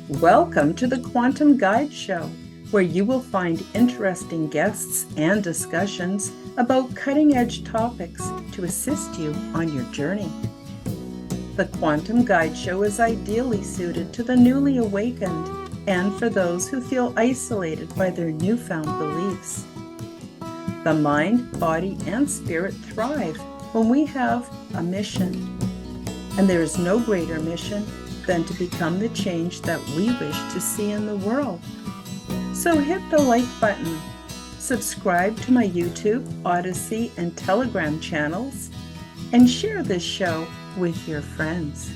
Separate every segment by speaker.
Speaker 1: Welcome to the Quantum Guide Show, where you will find interesting guests and discussions about cutting-edge topics to assist you on your journey. The Quantum Guide Show is ideally suited to the newly awakened and for those who feel isolated by their newfound beliefs. The mind, body, and spirit thrive when we have a mission, and there is no greater mission than to become the change that we wish to see in the world. So hit the like button, subscribe to my YouTube, Odyssey, and Telegram channels, and share this show with your friends.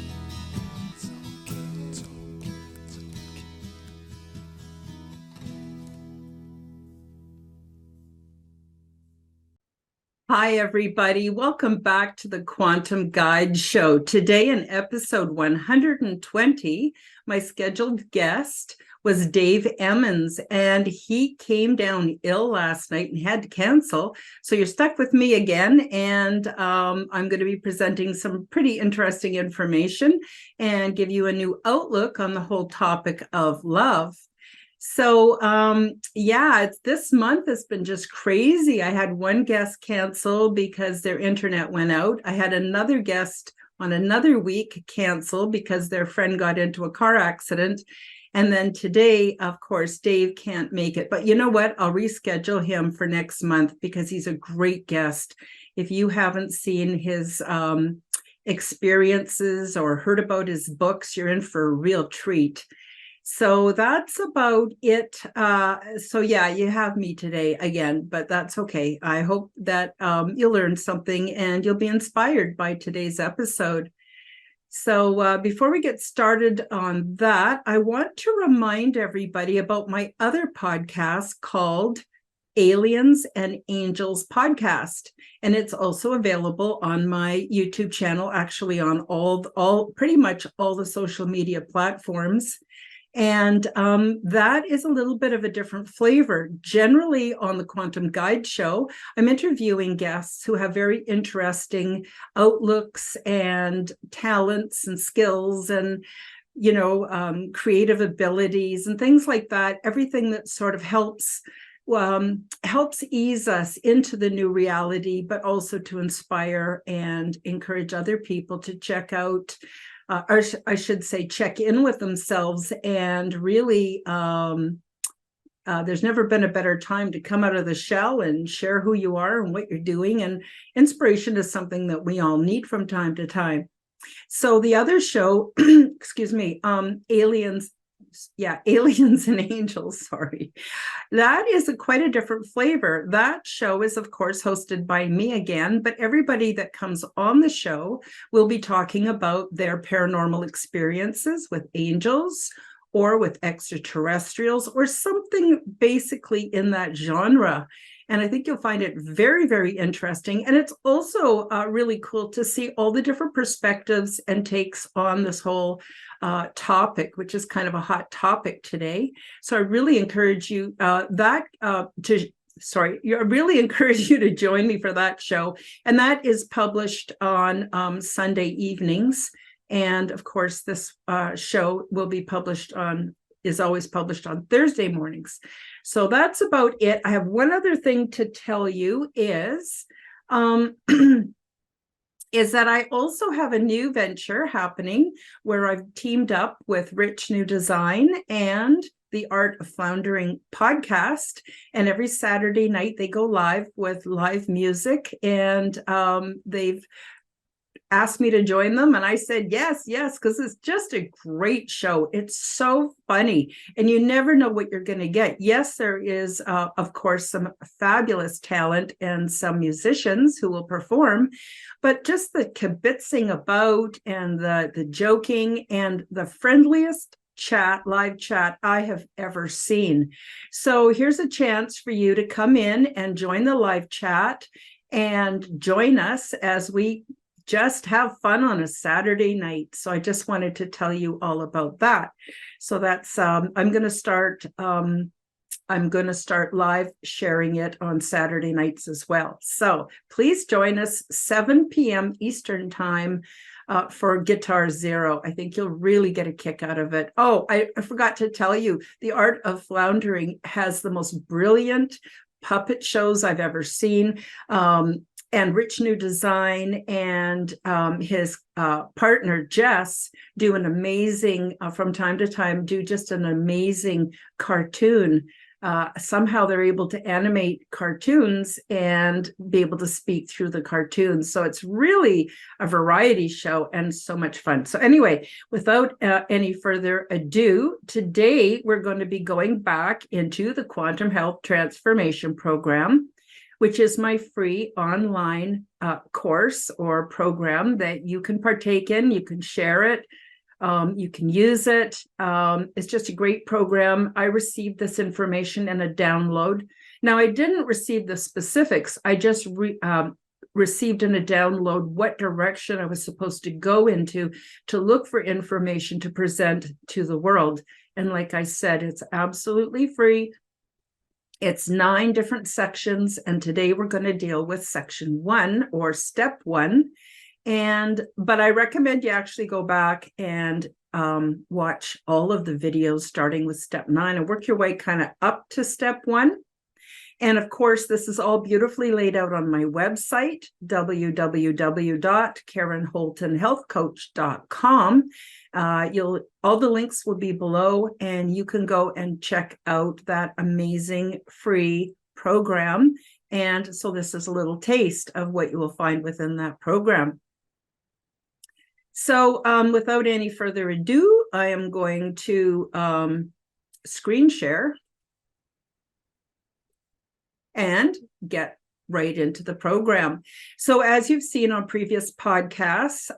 Speaker 1: Hi, everybody. Welcome back to the Quantum Guide Show. Today in episode 120, my scheduled guest was Dave Emmons, and he came down ill last night and had to cancel. So you're stuck with me again, and I'm going to be presenting some pretty interesting information and give you a new outlook on the whole topic of love. So, this month has been just crazy. I had one guest cancel because their internet went out. I had another guest on another week cancel because their friend got into a car accident. And then today, of course, Dave can't make it. But you know what? I'll reschedule him for next month because he's a great guest. If you haven't seen his experiences or heard about his books, you're in for a real treat. So that's about it. You have me today again, but that's okay. I hope that you'll learn something and you'll be inspired by today's episode. So before we get started on that, I want to remind everybody about my other podcast called Aliens and Angels Podcast. And it's also available on my YouTube channel, actually on pretty much all the social media platforms. And that is a little bit of a different flavor. Generally, on the Quantum Guide Show, I'm interviewing guests who have very interesting outlooks and talents and skills and, creative abilities and things like that. Everything that sort of helps ease us into the new reality, but also to inspire and encourage other people to check out or I should say, check in with themselves. And really, there's never been a better time to come out of the shell and share who you are and what you're doing. And inspiration is something that we all need from time to time. So the other show, Aliens and Angels, sorry. That is quite a different flavor. That show is, of course, hosted by me again, but everybody that comes on the show will be talking about their paranormal experiences with angels or with extraterrestrials or something basically in that genre. And I think you'll find it very, very interesting. And it's also really cool to see all the different perspectives and takes on this whole topic, which is kind of a hot topic today. So I really encourage you I really encourage you to join me for that show. And that is published on Sunday evenings. And of course, this show will be is always published on Thursday mornings. So that's about it. I have one other thing to tell you is that I also have a new venture happening where I've teamed up with Rich New Design and the Art of Floundering podcast. And every Saturday night they go live with live music, and they've asked me to join them. And I said, yes, because it's just a great show. It's so funny. And you never know what you're going to get. Yes, there is, of course, some fabulous talent and some musicians who will perform, but just the kibitzing about and the joking and the friendliest live chat I have ever seen. So here's a chance for you to come in and join the live chat and join us as we just have fun on a Saturday night. So I just wanted to tell you all about that. So that's I'm going to start live sharing it on Saturday nights as well. So please join us 7 p.m. Eastern time for Guitar Zero. I think you'll really get a kick out of it. Oh, I forgot to tell you, The Art of Floundering has the most brilliant puppet shows I've ever seen. And Rich New Design and his partner, Jess, do an amazing, from time to time, do just an amazing cartoon. Somehow they're able to animate cartoons and be able to speak through the cartoons. So it's really a variety show and so much fun. So anyway, without any further ado, today we're going to be going back into the Quantum Health Transformation Program, which is my free online course or program that you can partake in. You can share it. You can use it. It's just a great program. I received this information in a download. Now, I didn't receive the specifics. I just received in a download what direction I was supposed to go into to look for information to present to the world. And like I said, it's absolutely free. It's 9 different sections, and today we're going to deal with section 1 or step 1. But I recommend you actually go back and watch all of the videos starting with step 9 and work your way kind of up to step 1. And of course, this is all beautifully laid out on my website, www.karenholtonhealthcoach.com. All the links will be below, and you can go and check out that amazing free program. And so this is a little taste of what you will find within that program. So without any further ado, I am going to screen share and get right into the program. So as you've seen on previous podcasts,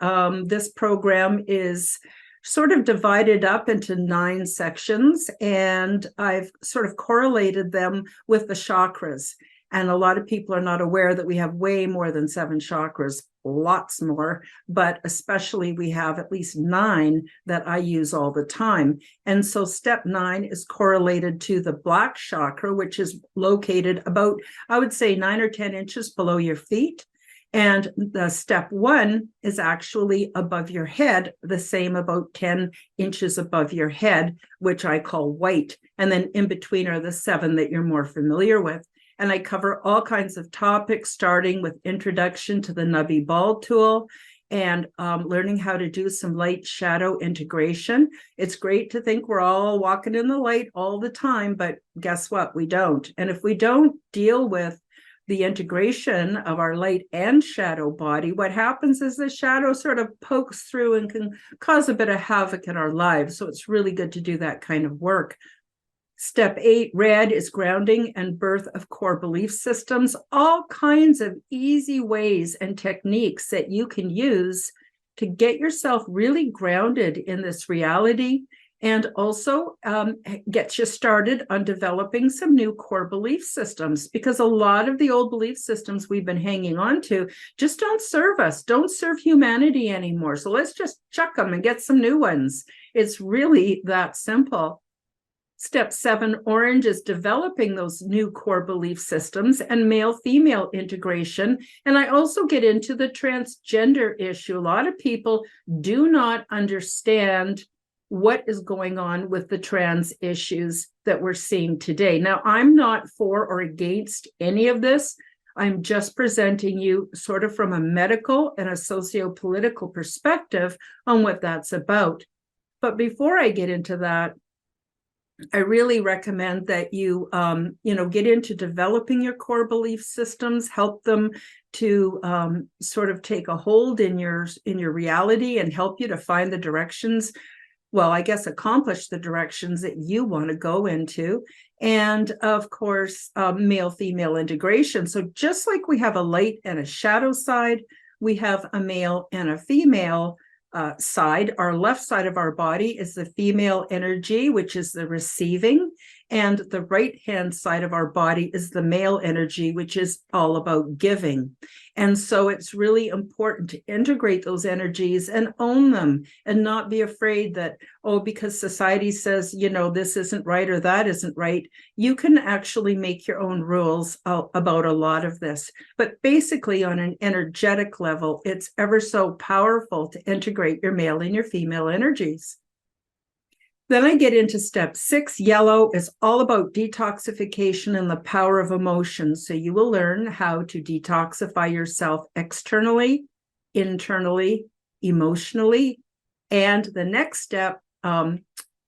Speaker 1: this program is sort of divided up into 9 sections, and I've sort of correlated them with the chakras. And a lot of people are not aware that we have way more than 7 chakras, lots more, but especially we have at least 9 that I use all the time. And so step 9 is correlated to the black chakra, which is located about, I would say, 9 or 10 inches below your feet. And the step 1 is actually above your head, the same, about 10 inches above your head, which I call white. And then in between are the 7 that you're more familiar with. And I cover all kinds of topics, starting with introduction to the Nubby Ball tool and learning how to do some light shadow integration. It's great to think we're all walking in the light all the time, but guess what? We don't. And if we don't deal with the integration of our light and shadow body, what happens is the shadow sort of pokes through and can cause a bit of havoc in our lives. So it's really good to do that kind of work. Step 8, red, is grounding and birth of core belief systems. All kinds of easy ways and techniques that you can use to get yourself really grounded in this reality, and also get you started on developing some new core belief systems, because a lot of the old belief systems we've been hanging on to just don't serve us, don't serve humanity anymore. So let's just chuck them and get some new ones. It's really that simple. Step 7, orange, is developing those new core belief systems and male-female integration. And I also get into the transgender issue. A lot of people do not understand what is going on with the trans issues that we're seeing today. Now, I'm not for or against any of this. I'm just presenting you sort of from a medical and a socio-political perspective on what that's about. But before I get into that, I really recommend that you, get into developing your core belief systems, help them to sort of take a hold in your reality and help you to find the directions. Well, I guess accomplish the directions that you want to go into. And of course, male-female integration. So just like we have a light and a shadow side, we have a male and a female side. Our left side of our body is the female energy, which is the receiving, And the right-hand side of our body is the male energy, which is all about giving. And so it's really important to integrate those energies and own them and not be afraid that, oh, because society says, this isn't right or that isn't right. You can actually make your own rules about a lot of this. But basically, on an energetic level, it's ever so powerful to integrate your male and your female energies. Then I get into step 6. Yellow is all about detoxification and the power of emotion. So you will learn how to detoxify yourself externally, internally, emotionally. And the next step,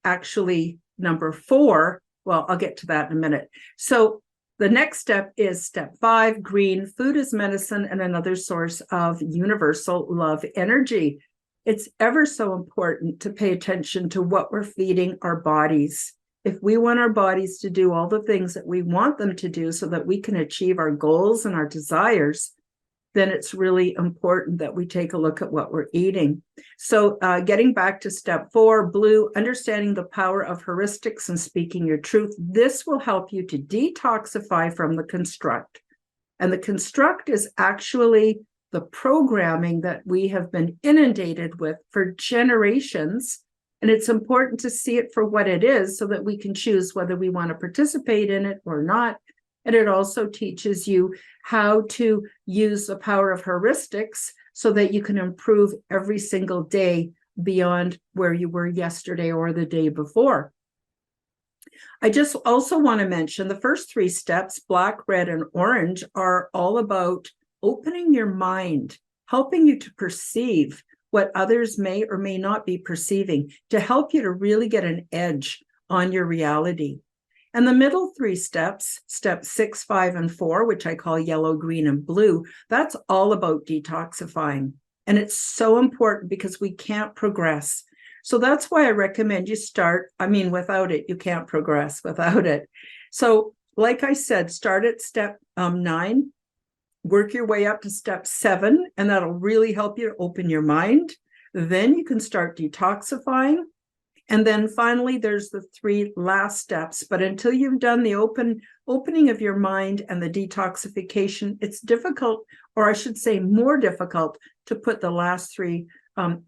Speaker 1: actually number 4, well, I'll get to that in a minute. So the next step is step 5, green. Food is medicine and another source of universal love energy. It's ever so important to pay attention to what we're feeding our bodies. If we want our bodies to do all the things that we want them to do so that we can achieve our goals and our desires, then it's really important that we take a look at what we're eating. So getting back to step 4, blue, understanding the power of heuristics and speaking your truth. This will help you to detoxify from the construct. And the construct is actually the programming that we have been inundated with for generations. And it's important to see it for what it is so that we can choose whether we want to participate in it or not. And it also teaches you how to use the power of heuristics so that you can improve every single day beyond where you were yesterday or the day before. I just also want to mention the first 3 steps, black, red, and orange, are all about opening your mind, helping you to perceive what others may or may not be perceiving, to help you to really get an edge on your reality. And the middle 3 steps, step 6, 5, and 4, which I call yellow, green, and blue, that's all about detoxifying. And it's so important because we can't progress. So that's why I recommend you start. Without it, you can't progress without it. So like I said, start at step 9. Work your way up to step 7, and that'll really help you to open your mind. Then you can start detoxifying. And then finally, there's the 3 last steps. But until you've done the opening of your mind and the detoxification, it's difficult, or I should say more difficult, to put the last 3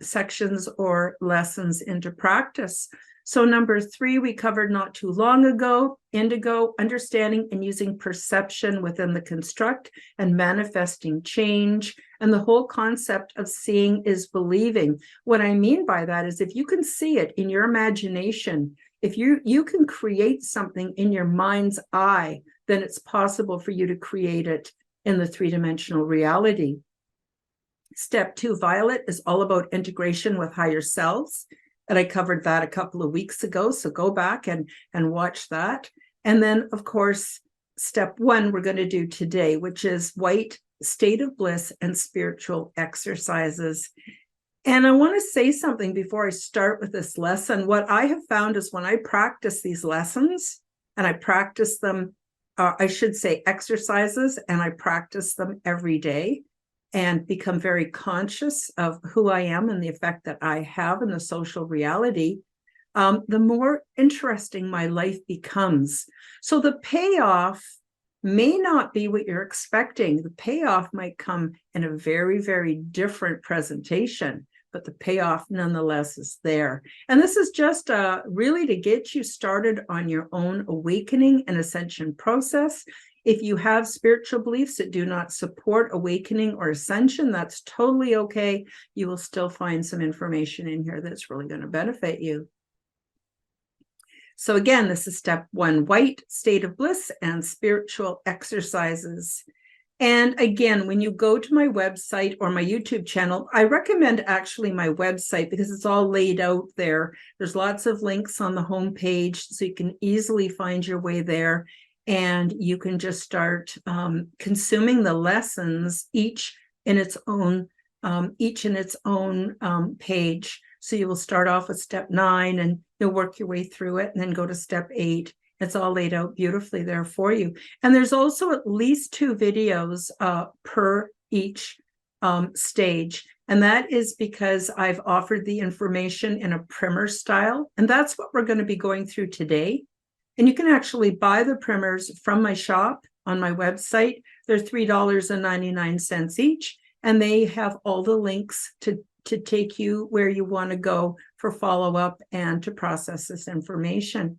Speaker 1: sections or lessons into practice. So number 3, we covered not too long ago, indigo, understanding and using perception within the construct and manifesting change. And the whole concept of seeing is believing. What I mean by that is if you can see it in your imagination, if you can create something in your mind's eye, then it's possible for you to create it in the 3-dimensional reality. Step 2, violet, is all about integration with higher selves. And I covered that a couple of weeks ago, so go back and watch that. And then, of course, step 1 we're going to do today, which is white, state of bliss, and spiritual exercises. And I want to say something before I start with this lesson. What I have found is when I practice these lessons, and I practice them, I should say exercises, and I practice them every day, and become very conscious of who I am and the effect that I have in the social reality, the more interesting my life becomes. So the payoff may not be what you're expecting. The payoff might come in a very, very different presentation, but the payoff nonetheless is there. And this is just really to get you started on your own awakening and ascension process. If you have spiritual beliefs that do not support awakening or ascension, that's totally okay. You will still find some information in here that's really going to benefit you. So again, this is step 1, white, state of bliss, and spiritual exercises. And again, when you go to my website or my YouTube channel, I recommend actually my website because it's all laid out there. There's lots of links on the homepage, so you can easily find your way there. And you can just start consuming the lessons, each in its own page. So you will start off with step 9 and you'll work your way through it and then go to step 8. It's all laid out beautifully there for you. And there's also at least 2 videos per each stage. And that is because I've offered the information in a primer style. And that's what we're going to be going through today. And you can actually buy the primers from my shop on my website. They're $3.99 each, and they have all the links to take you where you want to go for follow-up and to process this information.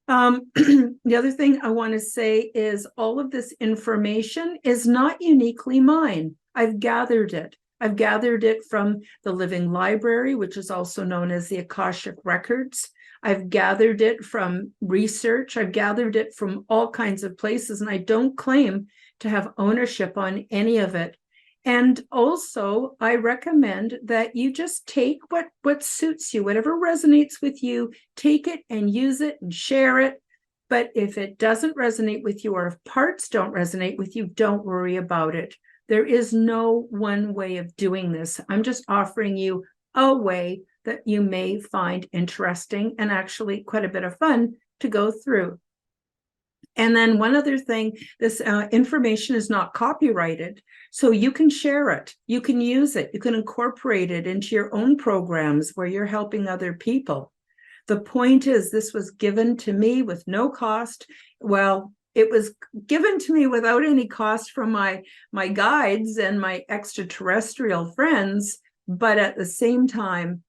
Speaker 1: The other thing I want to say is all of this information is not uniquely mine. I've gathered it. I've gathered it from the Living Library, which is also known as the Akashic Records. I've gathered it from research. I've gathered it from all kinds of places, and I don't claim to have ownership on any of it. And also, I recommend that you just take what suits you, whatever resonates with you, take it and use it and share it. But if it doesn't resonate with you, or if parts don't resonate with you, don't worry about it. There is no one way of doing this. I'm just offering you a way that you may find interesting and actually quite a bit of fun to go through. And then one other thing, this information is not copyrighted, so you can share it, you can use it, you can incorporate it into your own programs where you're helping other people. The point is, this was given to me with no cost. Well, it was given to me without any cost from my guides and my extraterrestrial friends, but at the same time,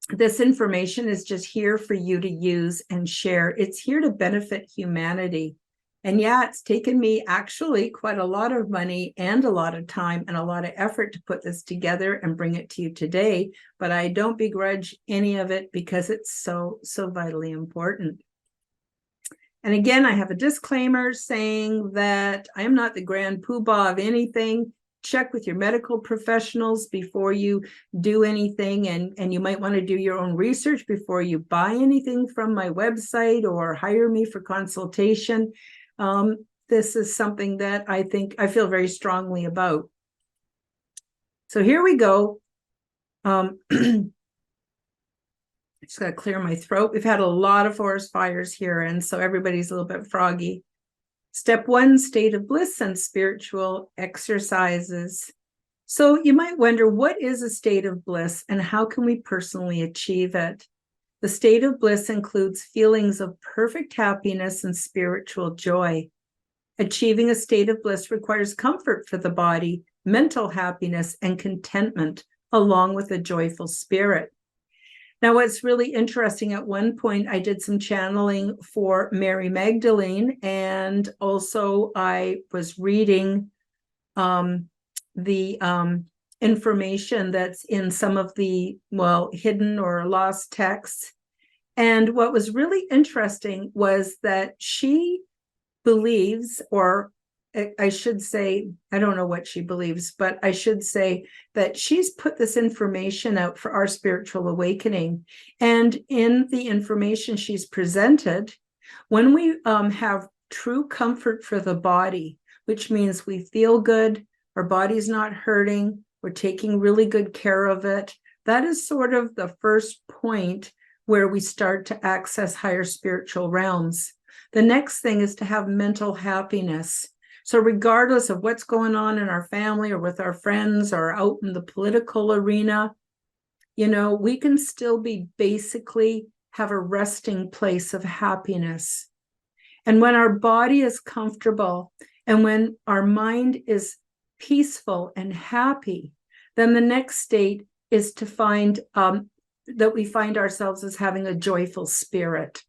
Speaker 1: this information is just here for you to use and share. It's here to benefit humanity. And yeah, it's taken me actually quite a lot of money and a lot of time and a lot of effort to put this together and bring it to you today. But I don't begrudge any of it because it's so vitally important. And again, I have a disclaimer saying that I am not the grand poobah of anything. Check with your medical professionals before you do anything, and you might want to do your own research before you buy anything from my website or hire me for consultation. This is something that I feel very strongly about. So here we go. Just got to clear my throat. We've had a lot of forest fires here, and so everybody's a little bit froggy. Step 1, state of bliss and spiritual exercises. So you might wonder, what is a state of bliss and how can we personally achieve it? The state of bliss includes feelings of perfect happiness and spiritual joy. Achieving a state of bliss requires comfort for the body, mental happiness, and contentment, along with a joyful spirit. Now, what's really interesting, at one point, I did some channeling for Mary Magdalene, and also I was reading the information that's in some of the, hidden or lost texts. And what was really interesting was that she believes, or I should say, I don't know what she believes, but I should say that she's put this information out for our spiritual awakening. And in the information she's presented, when we have true comfort for the body, which means we feel good, our body's not hurting, we're taking really good care of it, that is sort of the first point where we start to access higher spiritual realms. The next thing is to have mental happiness. So regardless of what's going on in our family or with our friends or out in the political arena, we can still be basically have a resting place of happiness. And when our body is comfortable and when our mind is peaceful and happy, then the next state is to find that we find ourselves as having a joyful spirit.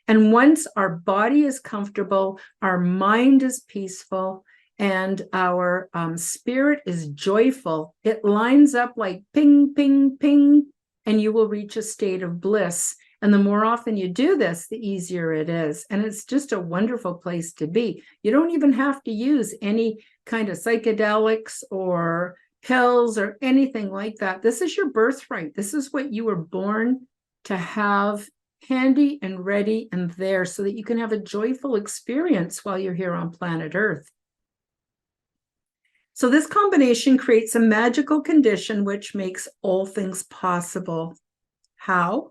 Speaker 1: And once our body is comfortable, our mind is peaceful, and our spirit is joyful, it lines up like ping, ping, ping, and you will reach a state of bliss. And the more often you do this, the easier it is. And it's just a wonderful place to be. You don't even have to use any kind of psychedelics or pills or anything like that. This is your birthright. This is what you were born to have handy and ready and there, so that you can have a joyful experience while you're here on planet Earth. So this combination creates a magical condition which makes all things possible. How?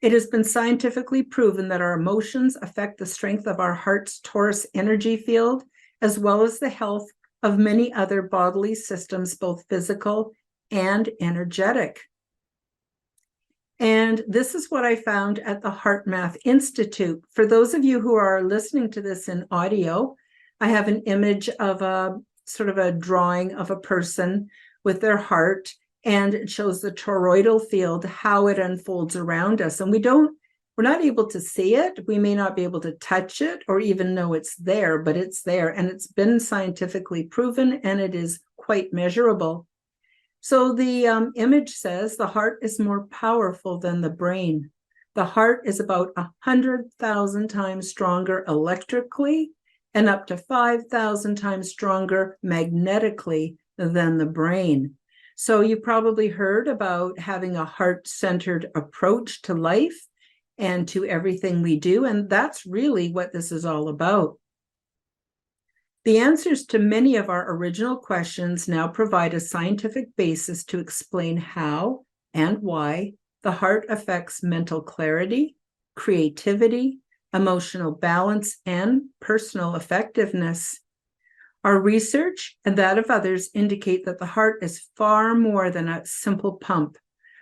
Speaker 1: It has been scientifically proven that our emotions affect the strength of our heart's Taurus energy field, as well as the health of many other bodily systems, both physical and energetic. And this is what I found at the Heart Math Institute. For those of you who are listening to this in audio, I have an image of a sort of a drawing of a person with their heart, and it shows the toroidal field, how it unfolds around us. And we're not able to see it. We may not be able to touch it or even know it's there, but it's there. And it's been scientifically proven, and it is quite measurable. So the image says the heart is more powerful than the brain. The heart is about 100,000 times stronger electrically and up to 5,000 times stronger magnetically than the brain. So you probably heard about having a heart-centered approach to life and to everything we do, and that's really what this is all about. The answers to many of our original questions now provide a scientific basis to explain how and why the heart affects mental clarity, creativity, emotional balance, and personal effectiveness. Our research and that of others indicate that the heart is far more than a simple pump.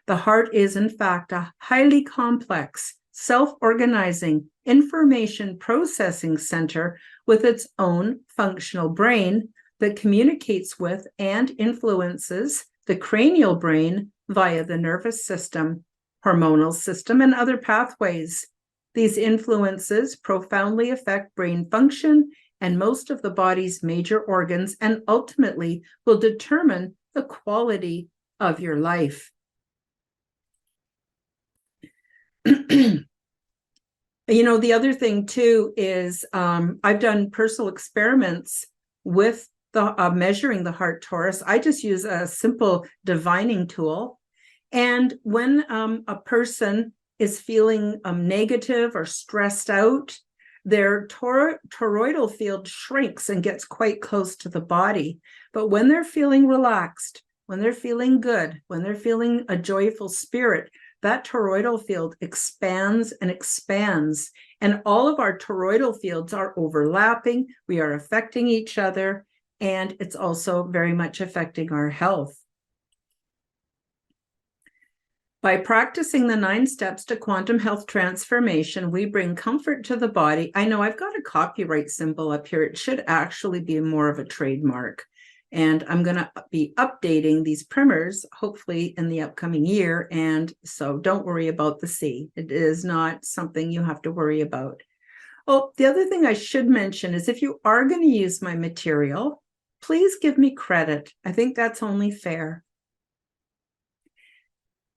Speaker 1: The heart is, in fact, a highly complex, self-organizing information processing center with its own functional brain that communicates with and influences the cranial brain via the nervous system, hormonal system, and other pathways. These influences profoundly affect brain function and most of the body's major organs, and ultimately will determine the quality of your life. You know, the other thing too is I've done personal experiments with the measuring the heart torus. I just use a simple divining tool. And when a person is feeling negative or stressed out, their toroidal field shrinks and gets quite close to the body. But when they're feeling relaxed, when they're feeling good, when they're feeling a joyful spirit, that toroidal field expands and expands. And all of our toroidal fields are overlapping. We are affecting each other. And it's also very much affecting our health. By practicing the 9 steps to quantum health transformation, we bring comfort to the body. I know I've got a copyright symbol up here. It should actually be more of a trademark. And I'm going to be updating these primers, hopefully in the upcoming year. And so don't worry about the C. It is not something you have to worry about. Oh, the other thing I should mention is if you are going to use my material, please give me credit. I think that's only fair.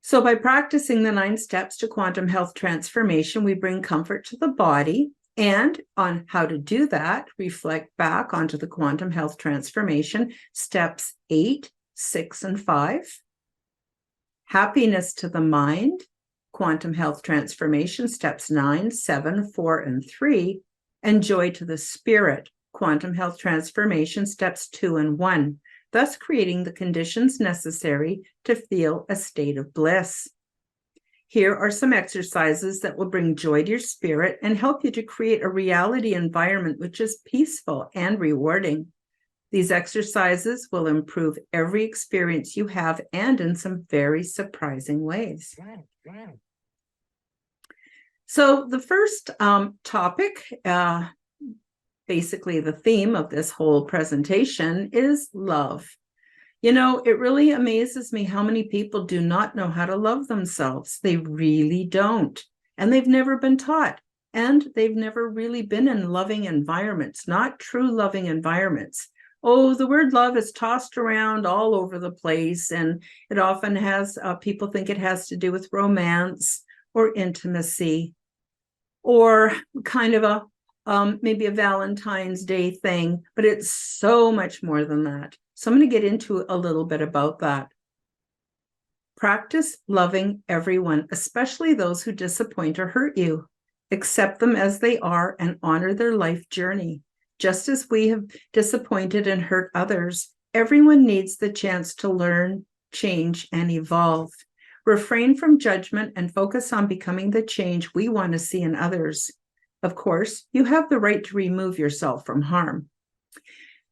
Speaker 1: So by practicing the 9 steps to quantum health transformation, we bring comfort to the body. And on how to do that, reflect back onto the quantum health transformation, steps 8, 6, and 5. Happiness to the mind, quantum health transformation, steps 9, 7, 4, and 3. And joy to the spirit, quantum health transformation, steps 2 and 1. Thus creating the conditions necessary to feel a state of bliss. Here are some exercises that will bring joy to your spirit and help you to create a reality environment which is peaceful and rewarding. These exercises will improve every experience you have and in some very surprising ways. So the first topic, basically the theme of this whole presentation, is love. You know, it really amazes me how many people do not know how to love themselves. They really don't. And they've never been taught. And they've never really been in loving environments, not true loving environments. Oh, the word love is tossed around all over the place. And it often has, people think it has to do with romance or intimacy or kind of a, maybe a Valentine's Day thing. But it's so much more than that. So I'm going to get into a little bit about that. Practice loving everyone, especially those who disappoint or hurt you. Accept them as they are and honor their life journey. Just as we have disappointed and hurt others, everyone needs the chance to learn, change, and evolve. Refrain from judgment and focus on becoming the change we want to see in others. Of course, you have the right to remove yourself from harm.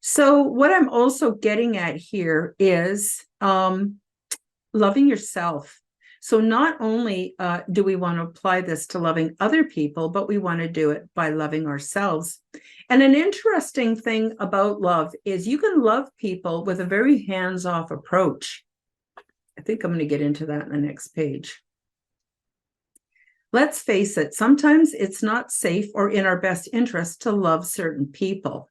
Speaker 1: So what I'm also getting at here is loving yourself. So not only do we want to apply this to loving other people, but we want to do it by loving ourselves. And an interesting thing about love is you can love people with a very hands-off approach. I think I'm going to get into that in the next page. Let's face it, sometimes it's not safe or in our best interest to love certain people.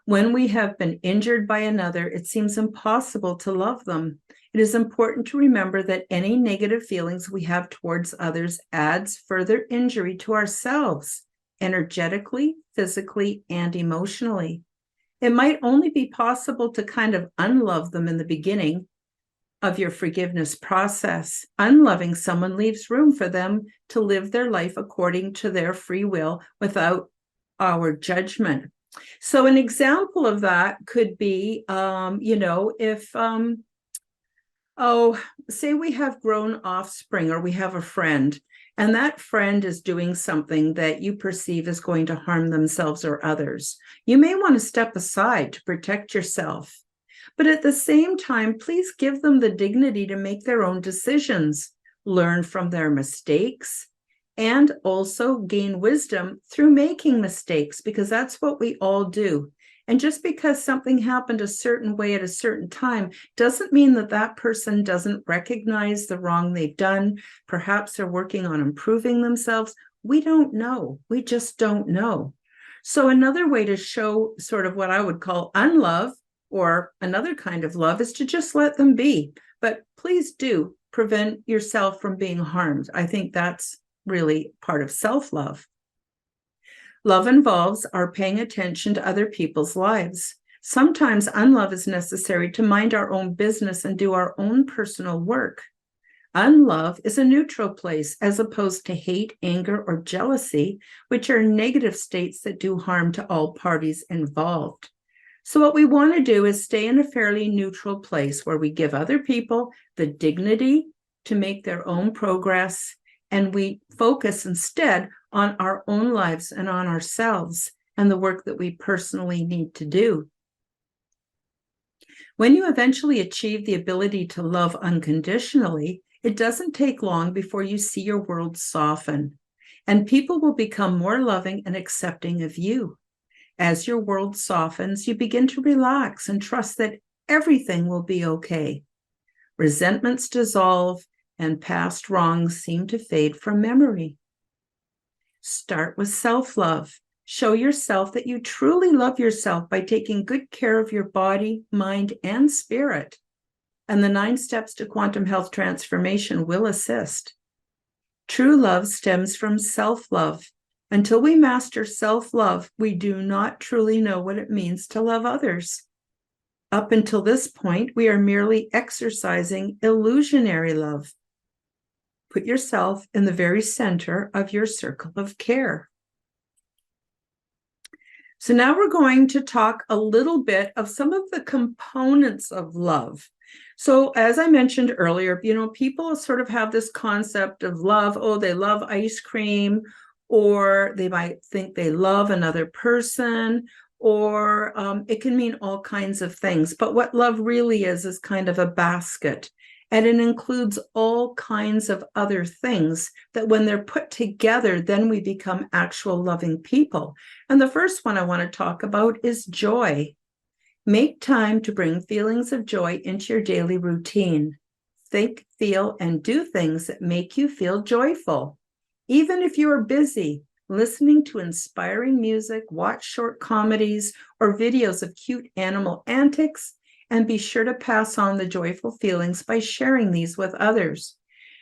Speaker 1: When we have been injured by another, it seems impossible to love them. It is important to remember that any negative feelings we have towards others adds further injury to ourselves, energetically, physically, and emotionally. It might only be possible to kind of unlove them in the beginning of your forgiveness process. Unloving someone leaves room for them to live their life according to their free will without our judgment. So an example of that could be, if, say we have grown offspring or we have a friend, and that friend is doing something that you perceive is going to harm themselves or others. You may want to step aside to protect yourself. But at the same time, please give them the dignity to make their own decisions, learn from their mistakes, and also gain wisdom through making mistakes, because that's what we all do. And just because something happened a certain way at a certain time doesn't mean that that person doesn't recognize the wrong they've done. Perhaps they're working on improving themselves. We don't know. We just don't know. So another way to show sort of what I would call unlove, or another kind of love, is to just let them be. But please do prevent yourself from being harmed. I think that's really part of self-love. Love involves our paying attention to other people's lives. Sometimes unlove is necessary to mind our own business and do our own personal work. Unlove is a neutral place as opposed to hate, anger, or jealousy, which are negative states that do harm to all parties involved. So what we want to do is stay in a fairly neutral place where we give other people the dignity to make their own progress, and we focus instead on our own lives and on ourselves and the work that we personally need to do. When you eventually achieve the ability to love unconditionally, it doesn't take long before you see your world soften, and people will become more loving and accepting of you. As your world softens, you begin to relax and trust that everything will be okay. Resentments dissolve and past wrongs seem to fade from memory. Start with self-love. Show yourself that you truly love yourself by taking good care of your body, mind, and spirit. And the 9 steps to quantum health transformation will assist. True love stems from self-love. Until we master self-love, we do not truly know what it means to love others. Up until this point, we are merely exercising illusionary love. Put yourself in the very center of your circle of care. So now we're going to talk a little bit of some of the components of love. So as I mentioned earlier, people sort of have this concept of love. Oh, they love ice cream, or they might think they love another person, or it can mean all kinds of things. But what love really is kind of a basket. And it includes all kinds of other things that when they're put together, then we become actual loving people. And the first one I want to talk about is joy. Make time to bring feelings of joy into your daily routine. Think, feel, and do things that make you feel joyful. Even if you are busy, listening to inspiring music, watch short comedies or videos of cute animal antics, and be sure to pass on the joyful feelings by sharing these with others.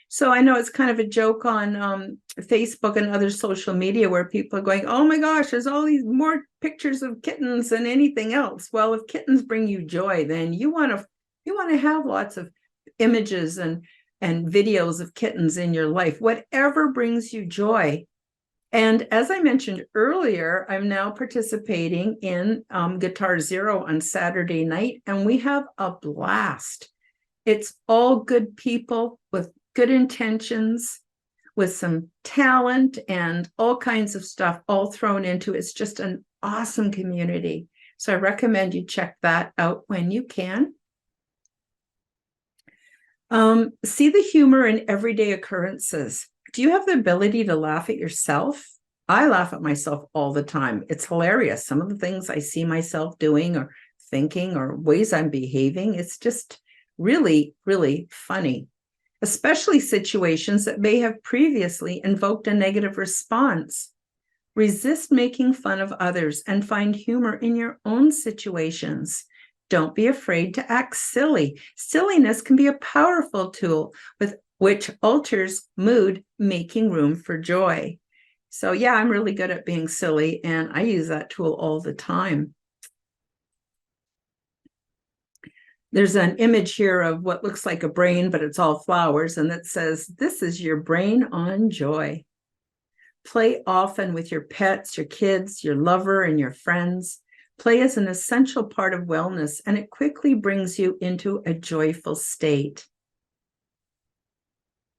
Speaker 1: So I know it's kind of a joke on Facebook and other social media where people are going, oh my gosh, there's all these more pictures of kittens than anything else. Well, if kittens bring you joy, then you want to have lots of images and videos of kittens in your life, whatever brings you joy. And as I mentioned earlier, I'm now participating in Guitar Zero on Saturday night, and we have a blast. It's all good people with good intentions, with some talent and all kinds of stuff all thrown into it. It's just an awesome community. So I recommend you check that out when you can. See the humor in everyday occurrences. Do you have the ability to laugh at yourself? I laugh at myself all the time. It's hilarious. Some of the things I see myself doing or thinking or ways I'm behaving, it's just really, really funny, especially situations that may have previously invoked a negative response. Resist making fun of others and find humor in your own situations. Don't be afraid to act silly. Silliness can be a powerful tool with which alters mood, making room for joy. So yeah, I'm really good at being silly, and I use that tool all the time. There's an image here of what looks like a brain, but it's all flowers, and it says, "This is your brain on joy." Play often with your pets, your kids, your lover, and your friends. Play is an essential part of wellness, and it quickly brings you into a joyful state.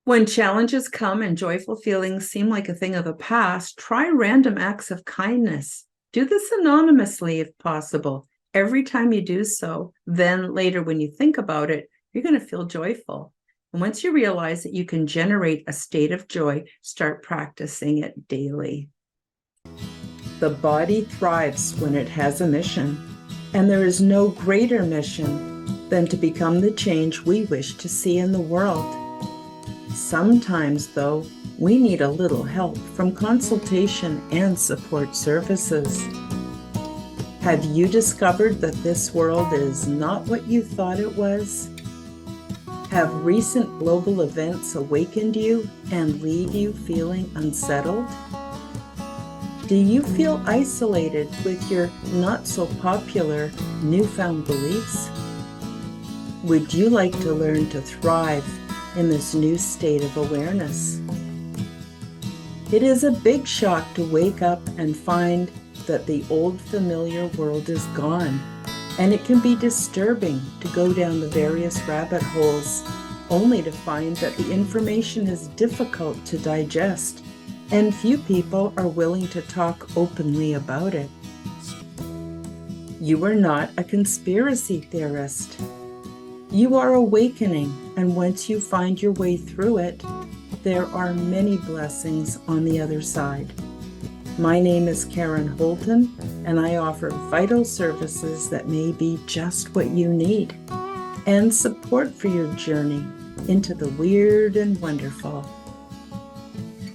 Speaker 1: When challenges come and joyful feelings seem like a thing of the past, try random acts of kindness. Do this anonymously if possible. Every time you do so, then later when you think about it, you're going to feel joyful. And once you realize that you can generate a state of joy, start practicing it daily. The body thrives when it has a mission, and there is no greater mission than to become the change we wish to see in the world. Sometimes, though, we need a little help from consultation and support services. Have you discovered that this world is not what you thought it was? Have recent global events awakened you and leave you feeling unsettled? Do you feel isolated with your not-so-popular newfound beliefs? Would you like to learn to thrive in this new state of awareness? It is a big shock to wake up and find that the old familiar world is gone, and it can be disturbing to go down the various rabbit holes only to find that the information is difficult to digest, and few people are willing to talk openly about it. You are not a conspiracy theorist. You are awakening, and once you find your way through it, there are many blessings on the other side. My name is Karen Holton, and I offer vital services that may be just what you need, and support for your journey into the weird and wonderful.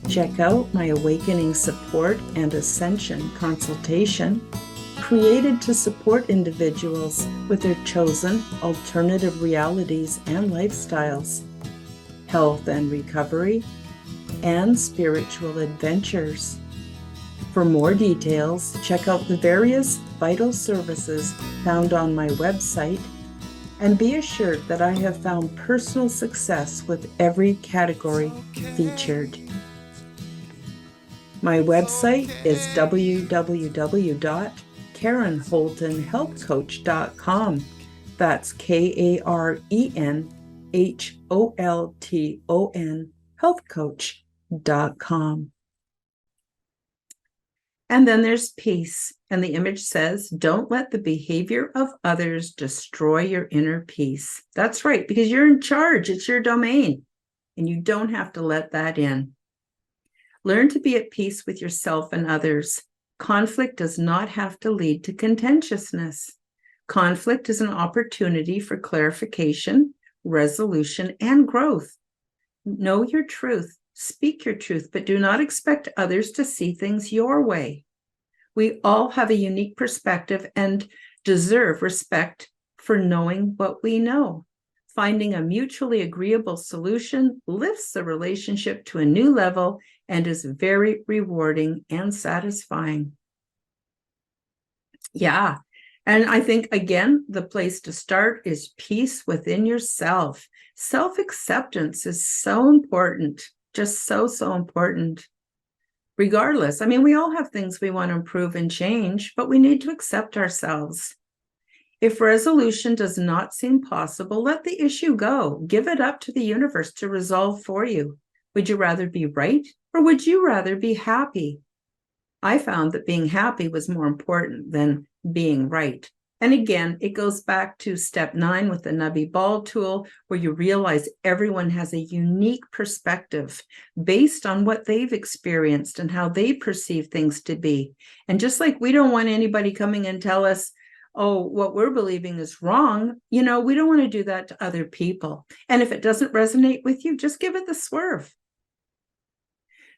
Speaker 1: Check out my Awakening Support and Ascension consultation, created to support individuals with their chosen alternative realities and lifestyles, health and recovery, and spiritual adventures. For more details, check out the various vital services found on my website, and be assured that I have found personal success with every category featured. My website is www.KarenHoltonHealthCoach.com. That's KarenHolton healthcoach.com. And then there's peace. And the image says, don't let the behavior of others destroy your inner peace. That's right, because you're in charge. It's your domain, and you don't have to let that in. Learn to be at peace with yourself and others. Conflict does not have to lead to contentiousness. Conflict is an opportunity for clarification, resolution, and growth. Know your truth. Speak your truth, but do not expect others to see things your way. We all have a unique perspective and deserve respect for knowing what we know. Finding a mutually agreeable solution lifts the relationship to a new level and is very rewarding and satisfying. Yeah. And I think, again, the place to start is peace within yourself. Self-acceptance is so important, just so important. Regardless, I mean, we all have things we want to improve and change, but we need to accept ourselves. If resolution does not seem possible, let the issue go. Give it up to the universe to resolve for you. Would you rather be right, or would you rather be happy? I found that being happy was more important than being right. And again, it goes back to step 9 with the Nubby Ball tool, where you realize everyone has a unique perspective based on what they've experienced and how they perceive things to be. And just like we don't want anybody coming and tell us, oh, what we're believing is wrong, we don't want to do that to other people. And if it doesn't resonate with you, just give it the swerve.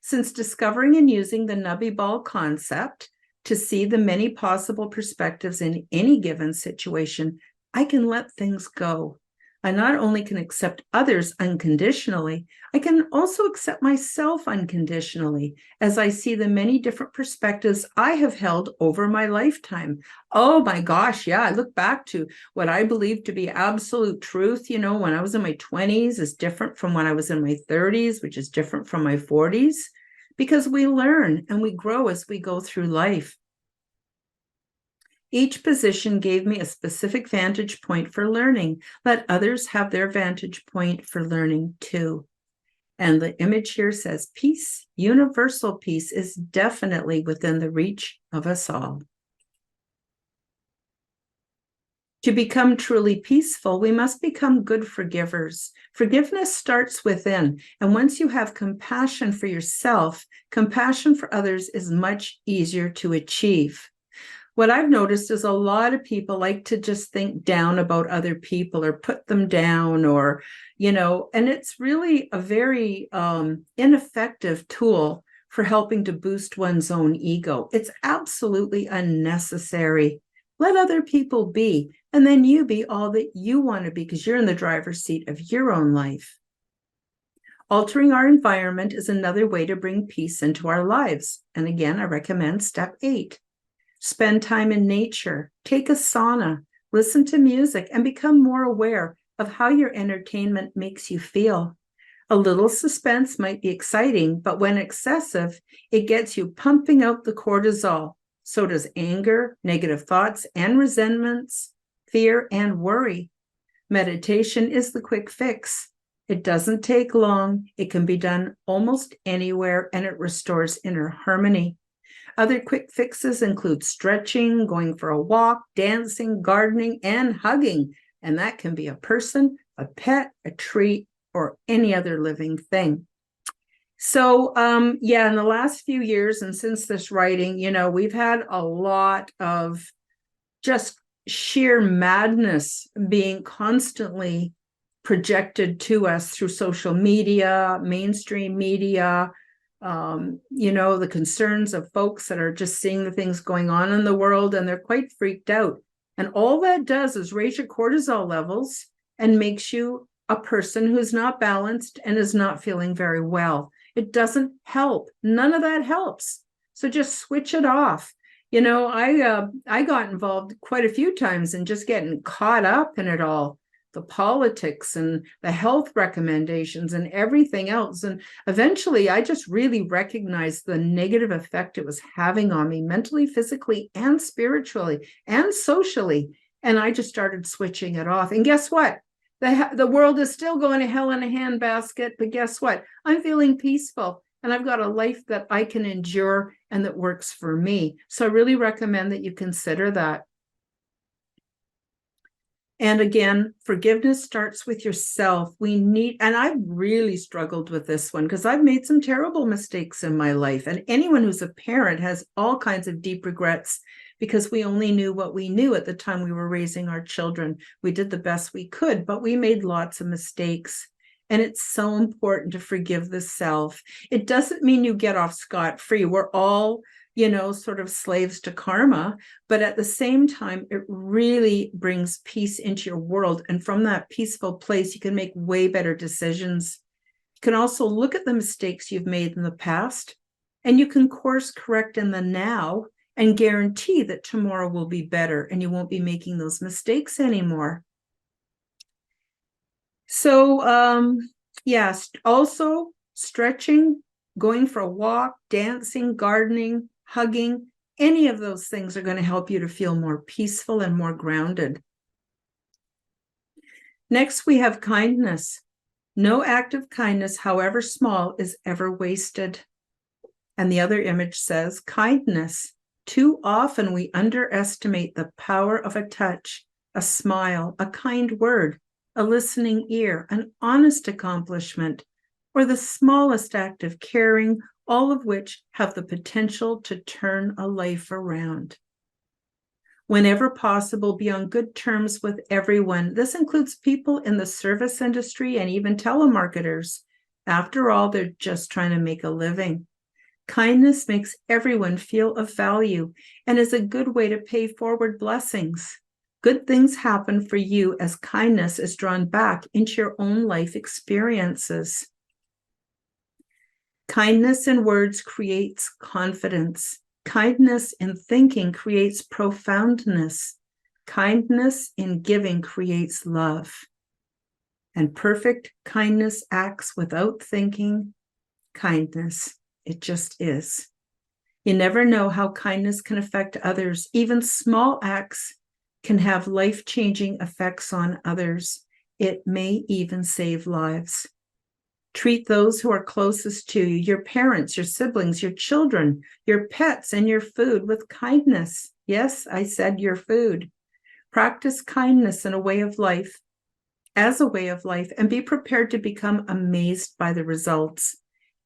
Speaker 1: Since discovering and using the Nubby Ball concept to see the many possible perspectives in any given situation, I can let things go. I not only can accept others unconditionally, I can also accept myself unconditionally as I see the many different perspectives I have held over my lifetime. Oh my gosh, yeah, I look back to what I believe to be absolute truth, when I was in my 20s is different from when I was in my 30s, which is different from my 40s, because we learn and we grow as we go through life. Each position gave me a specific vantage point for learning. Let others have their vantage point for learning too. And the image here says peace, universal peace, is definitely within the reach of us all. To become truly peaceful, we must become good forgivers. Forgiveness starts within, and once you have compassion for yourself, compassion for others is much easier to achieve. What I've noticed is a lot of people like to just think down about other people or put them down or, and it's really a very ineffective tool for helping to boost one's own ego. It's absolutely unnecessary. Let other people be, and then you be all that you want to be because you're in the driver's seat of your own life. Altering our environment is another way to bring peace into our lives. And again, I recommend step 8. Spend time in nature, take a sauna, listen to music, and become more aware of how your entertainment makes you feel. A little suspense might be exciting, but when excessive, it gets you pumping out the cortisol. So does anger, negative thoughts, and resentments, fear, and worry. Meditation is the quick fix. It doesn't take long. It can be done almost anywhere, and it restores inner harmony. Other quick fixes include stretching, going for a walk, dancing, gardening, and hugging. And that can be a person, a pet, a tree, or any other living thing. So, in the last few years and since this writing, we've had a lot of just sheer madness being constantly projected to us through social media, mainstream media, the concerns of folks that are just seeing the things going on in the world, and they're quite freaked out. And all that does is raise your cortisol levels and makes you a person who's not balanced and is not feeling very well. It doesn't help. None of that helps. So just switch it off. I got involved quite a few times in just getting caught up in it all. The politics and the health recommendations and everything else. And eventually I just really recognized the negative effect it was having on me mentally, physically, and spiritually, and socially. And I just started switching it off. And guess what? The world is still going to hell in a handbasket, but guess what? I'm feeling peaceful and I've got a life that I can endure and that works for me. So I really recommend that you consider that. And again, forgiveness starts with yourself. And I've really struggled with this one because I've made some terrible mistakes in my life. And anyone who's a parent has all kinds of deep regrets because we only knew what we knew at the time we were raising our children. We did the best we could, but we made lots of mistakes. And it's so important to forgive the self. It doesn't mean you get off scot-free. We're all sort of slaves to karma, but at the same time, it really brings peace into your world. And from that peaceful place, you can make way better decisions. You can also look at the mistakes you've made in the past, and you can course correct in the now and guarantee that tomorrow will be better and you won't be making those mistakes anymore. So, also stretching, going for a walk, dancing, gardening, hugging, any of those things are going to help you to feel more peaceful and more grounded. Next, we have kindness. No act of kindness, however small, is ever wasted. And the other image says kindness Too often we underestimate the power of a touch, a smile, a kind word, a listening ear, an honest accomplishment, or the smallest act of caring, all of which have the potential to turn a life around. Whenever possible, be on good terms with everyone. This includes people in the service industry and even telemarketers. After all, they're just trying to make a living. Kindness makes everyone feel of value and is a good way to pay forward blessings. Good things happen for you as kindness is drawn back into your own life experiences. Kindness in words creates confidence. Kindness in thinking creates profoundness. Kindness in giving creates love. And perfect kindness acts without thinking. Kindness, it just is. You never know how kindness can affect others. Even small acts can have life-changing effects on others. It may even save lives. Treat those who are closest to you, your parents, your siblings, your children, your pets, and your food with kindness. Yes, I said your food. Practice kindness in a way of life, as a way of life, and be prepared to become amazed by the results.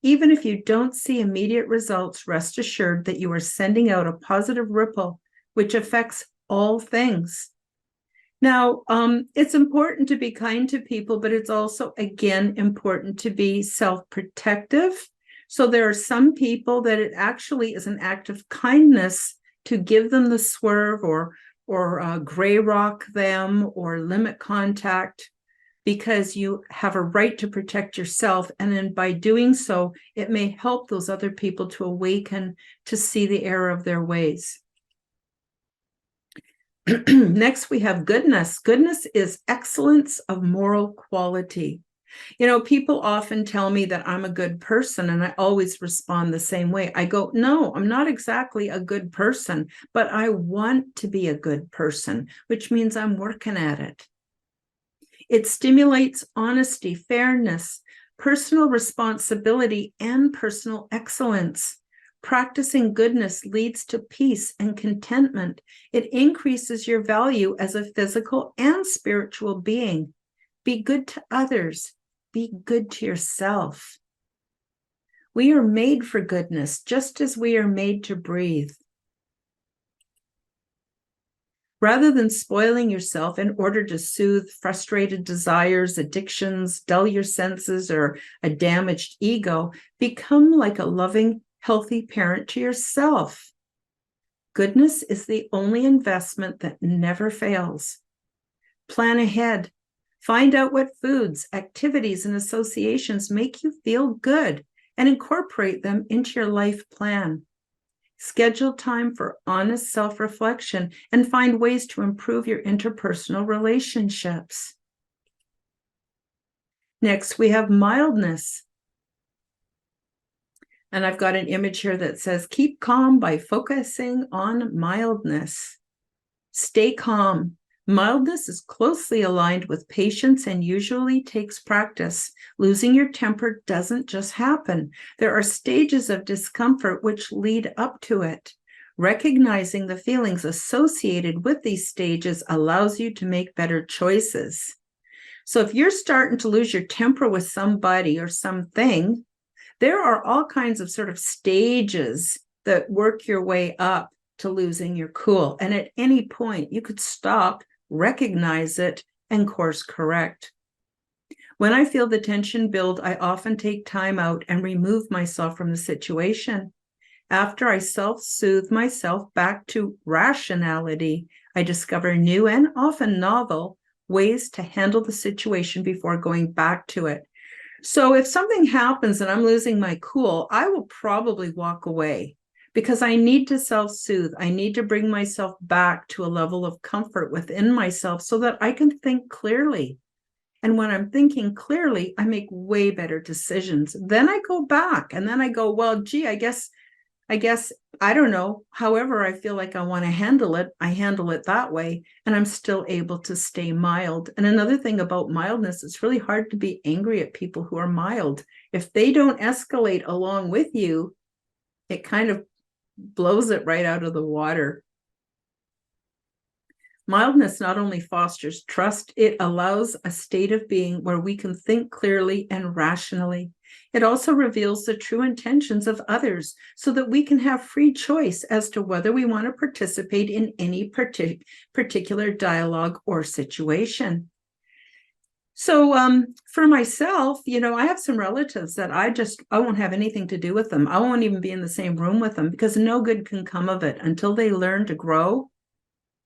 Speaker 1: Even if you don't see immediate results, rest assured that you are sending out a positive ripple, which affects all things. Now, it's important to be kind to people, but it's also, again, important to be self-protective. So there are some people that it actually is an act of kindness to give them the swerve or gray rock them or limit contact, because you have a right to protect yourself. And then by doing so, it may help those other people to awaken to see the error of their ways. Next, we have goodness. Goodness is excellence of moral quality. You know, people often tell me that I'm a good person, and I always respond the same way. I go, no, I'm not exactly a good person, but I want to be a good person, which means I'm working at it. It stimulates honesty, fairness, personal responsibility, and personal excellence. Practicing goodness leads to peace and contentment. It increases your value as a physical and spiritual being. Be good to others. Be good to yourself. We are made for goodness, just as we are made to breathe. Rather than spoiling yourself in order to soothe frustrated desires, addictions, dull your senses, or a damaged ego, become like a loving, healthy parent to yourself. Goodness is the only investment that never fails. Plan ahead. Find out what foods, activities, and associations make you feel good and incorporate them into your life plan. Schedule time for honest self-reflection and find ways to improve your interpersonal relationships. Next, we have mildness. And I've got an image here that says, keep calm by focusing on mildness. Stay calm. Mildness is closely aligned with patience and usually takes practice. Losing your temper doesn't just happen. There are stages of discomfort which lead up to it. Recognizing the feelings associated with these stages allows you to make better choices. So if you're starting to lose your temper with somebody or something, there are all kinds of sort of stages that work your way up to losing your cool. And at any point, you could stop, recognize it, and course correct. When I feel the tension build, I often take time out and remove myself from the situation. After I self-soothe myself back to rationality, I discover new and often novel ways to handle the situation before going back to it. So if something happens and I'm losing my cool, I will probably walk away because I need to self-soothe. I need to bring myself back to a level of comfort within myself so that I can think clearly. And when I'm thinking clearly, I make way better decisions. Then I go back and then I go, well, gee, I guess, I don't know, however I feel like I want to handle it, I handle it that way, and I'm still able to stay mild. And another thing about mildness, it's really hard to be angry at people who are mild. If they don't escalate along with you, it kind of blows it right out of the water. Mildness not only fosters trust, it allows a state of being where we can think clearly and rationally. It also reveals the true intentions of others so that we can have free choice as to whether we want to participate in any particular dialogue or situation. So for myself, I have some relatives that I won't have anything to do with them. I won't even be in the same room with them because no good can come of it until they learn to grow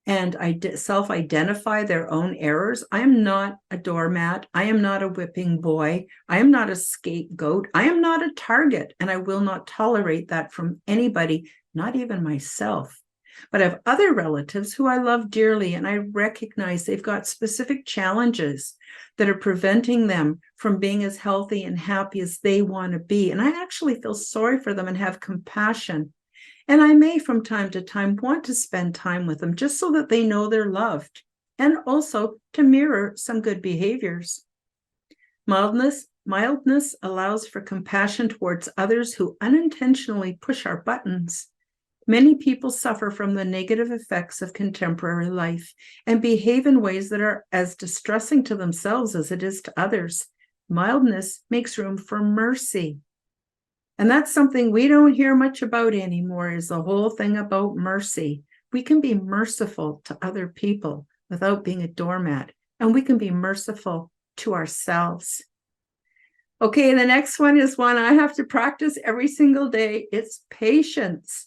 Speaker 1: and self-identify their own errors. I am not a doormat. I am not a whipping boy. I am not a scapegoat. I am not a target, and I will not tolerate that from anybody, not even myself. But I have other relatives who I love dearly, and I recognize they've got specific challenges that are preventing them from being as healthy and happy as they want to be. And I actually feel sorry for them and have compassion. And I may, from time to time, want to spend time with them just so that they know they're loved, and also to mirror some good behaviors. Mildness allows for compassion towards others who unintentionally push our buttons. Many people suffer from the negative effects of contemporary life and behave in ways that are as distressing to themselves as it is to others. Mildness makes room for mercy. And that's something we don't hear much about anymore, is the whole thing about mercy. We can be merciful to other people without being a doormat, and we can be merciful to ourselves. Okay, the next one is one I have to practice every single day. It's patience.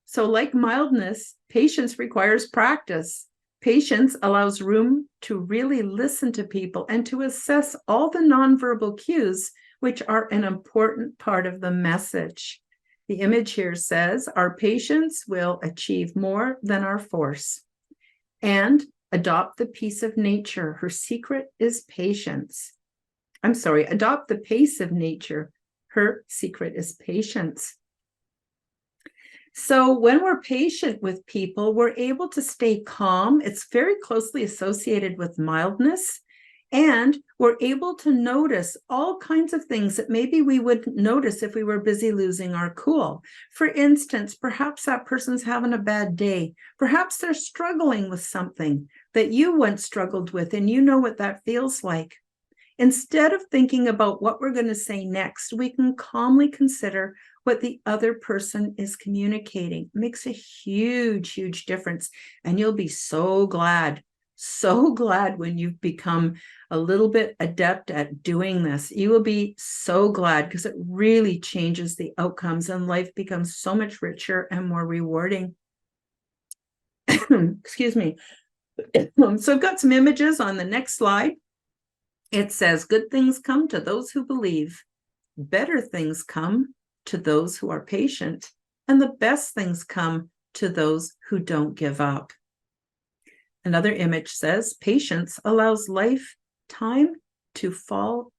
Speaker 1: So like mildness, patience requires practice. Patience allows room to really listen to people and to assess all the nonverbal cues, which are an important part of the message. The image here says, our patience will achieve more than our force. And adopt the peace of nature. Her secret is patience. Adopt the pace of nature. Her secret is patience. So when we're patient with people, we're able to stay calm. It's very closely associated with mildness. And we're able to notice all kinds of things that maybe we wouldn't notice if we were busy losing our cool. For instance, perhaps that person's having a bad day. Perhaps they're struggling with something that you once struggled with, and you know what that feels like. Instead of thinking about what we're going to say next, we can calmly consider what the other person is communicating. It makes a huge, huge difference. And you'll be so glad when you've become a little bit adept at doing this. You will be so glad, because it really changes the outcomes and life becomes so much richer and more rewarding. Excuse me. So I've got some images on the next slide. It says, good things come to those who believe. Better things come to those who are patient. And the best things come to those who don't give up. Another image says, patience allows life time to fall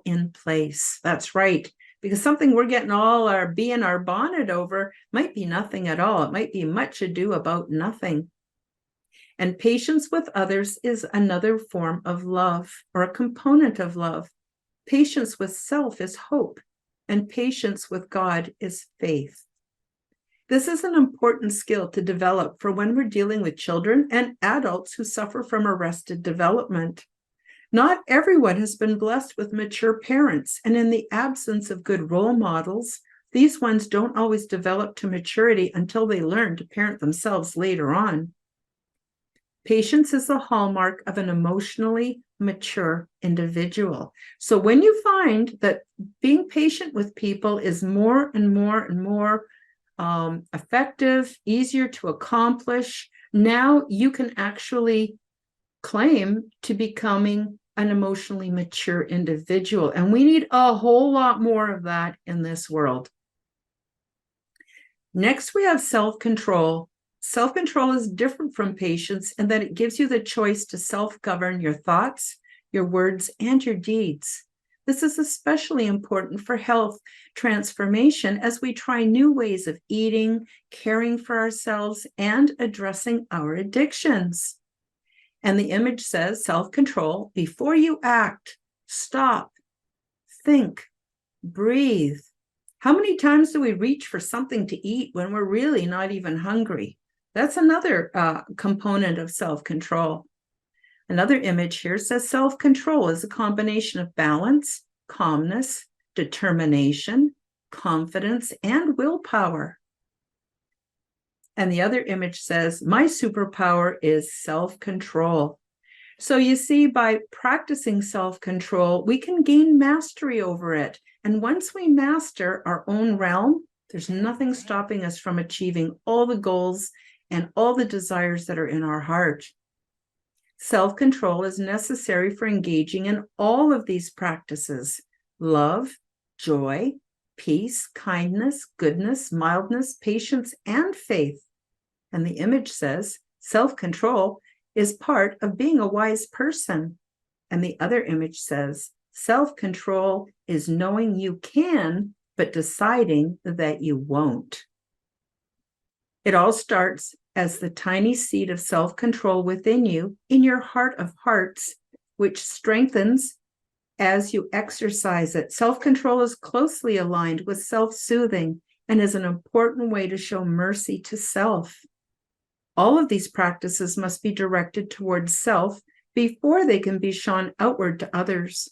Speaker 1: in place. That's right. Because something we're getting all our bee in our bonnet over might be nothing at all. It might be much ado about nothing. And patience with others is another form of love, or a component of love. Patience with self is hope, and patience with God is faith. This is an important skill to develop for when we're dealing with children and adults who suffer from arrested development. Not everyone has been blessed with mature parents, and in the absence of good role models, these ones don't always develop to maturity until they learn to parent themselves later on. Patience is the hallmark of an emotionally mature individual. So when you find that being patient with people is more and more and more effective, easier to accomplish, now you can actually claim to becoming an emotionally mature individual. And we need a whole lot more of that in this world. Next, we have self-control. Self-control is different from patience in that it gives you the choice to self-govern your thoughts, your words, and your deeds. This is especially important for health transformation as we try new ways of eating, caring for ourselves, and addressing our addictions. And the image says, self-control, before you act, stop, think, Breathe. How many times do we reach for something to eat when we're really not even hungry? That's another component of self-control. Another image here says self-control is a combination of balance, calmness, determination, confidence, and willpower. And the other image says, my superpower is self-control. So you see, by practicing self-control, we can gain mastery over it. And once we master our own realm, there's nothing stopping us from achieving all the goals and all the desires that are in our heart. Self-control is necessary for engaging in all of these practices: love, joy, peace, kindness, goodness, mildness, patience, and faith. And the image says self-control is part of being a wise person. And the other image says self-control is knowing you can, but deciding that you won't. It all starts as the tiny seed of self-control within you, in your heart of hearts, which strengthens as you exercise it. Self-control is closely aligned with self-soothing and is an important way to show mercy to self. All of these practices must be directed towards self before they can be shown outward to others.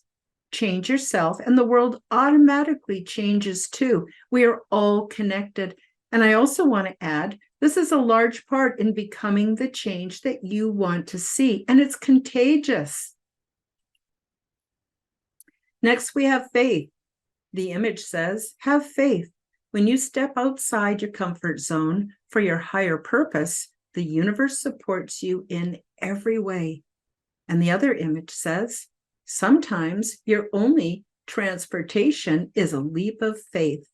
Speaker 1: Change yourself, and the world automatically changes too. We are all connected. And I also want to add, this is a large part in becoming the change that you want to see, and it's contagious. Next, we have faith. The image says, have faith. When you step outside your comfort zone for your higher purpose, the universe supports you in every way. And the other image says, sometimes your only transportation is a leap of faith.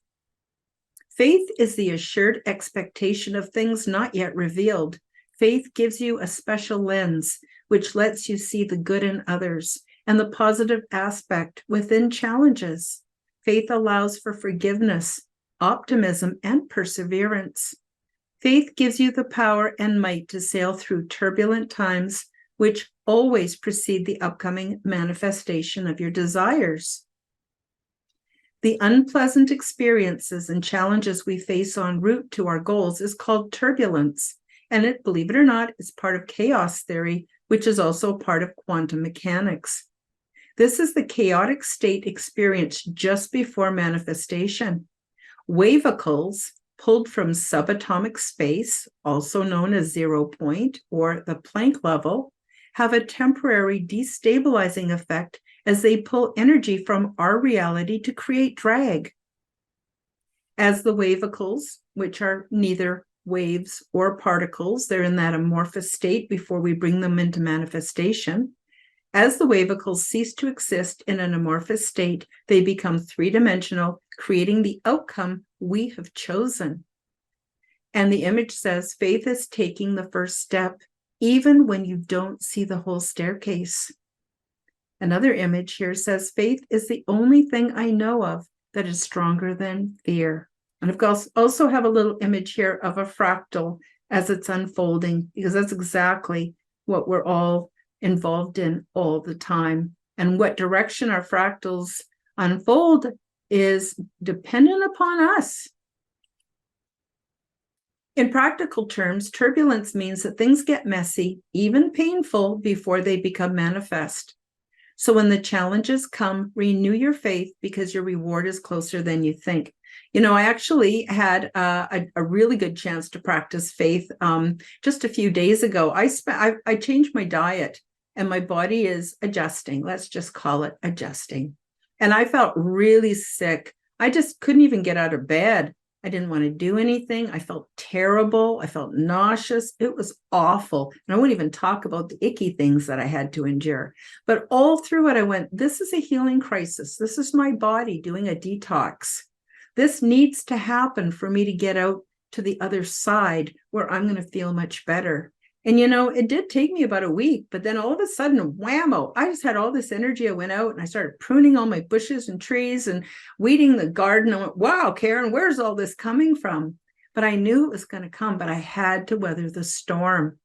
Speaker 1: Faith is the assured expectation of things not yet revealed. Faith gives you a special lens, which lets you see the good in others and the positive aspect within challenges. Faith allows for forgiveness, optimism, and perseverance. Faith gives you the power and might to sail through turbulent times, which always precede the upcoming manifestation of your desires. The unpleasant experiences and challenges we face en route to our goals is called turbulence. And it, believe it or not, is part of chaos theory, which is also part of quantum mechanics. This is the chaotic state experienced just before manifestation. Wavicles pulled from subatomic space, also known as 0 point or the Planck level, have a temporary destabilizing effect as they pull energy from our reality to create drag. As the wavicles, which are neither waves or particles, they're in that amorphous state before we bring them into manifestation. As the wavicles cease to exist in an amorphous state, they become three-dimensional, creating the outcome we have chosen. And the image says, faith is taking the first step, even when you don't see the whole staircase. Another image here says, faith is the only thing I know of that is stronger than fear. And I've also have a little image here of a fractal as it's unfolding, because that's exactly what we're all involved in all the time. And what direction our fractals unfold is dependent upon us. In practical terms, turbulence means that things get messy, even painful, before they become manifest. So when the challenges come, renew your faith because your reward is closer than you think. You know, I actually had a really good chance to practice faith just a few days ago. I changed my diet and my body is adjusting. Let's just call it adjusting. And I felt really sick. I just couldn't even get out of bed. I didn't want to do anything. I felt terrible. I felt nauseous. It was awful. And I won't even talk about the icky things that I had to endure. But all through it, I went, this is a healing crisis. This is my body doing a detox. This needs to happen for me to get out to the other side where I'm going to feel much better. And, you know, it did take me about a week, but then all of a sudden, whammo, I just had all this energy. I went out and I started pruning all my bushes and trees and weeding the garden. I went, wow, Karen, where's all this coming from? But I knew it was going to come, but I had to weather the storm.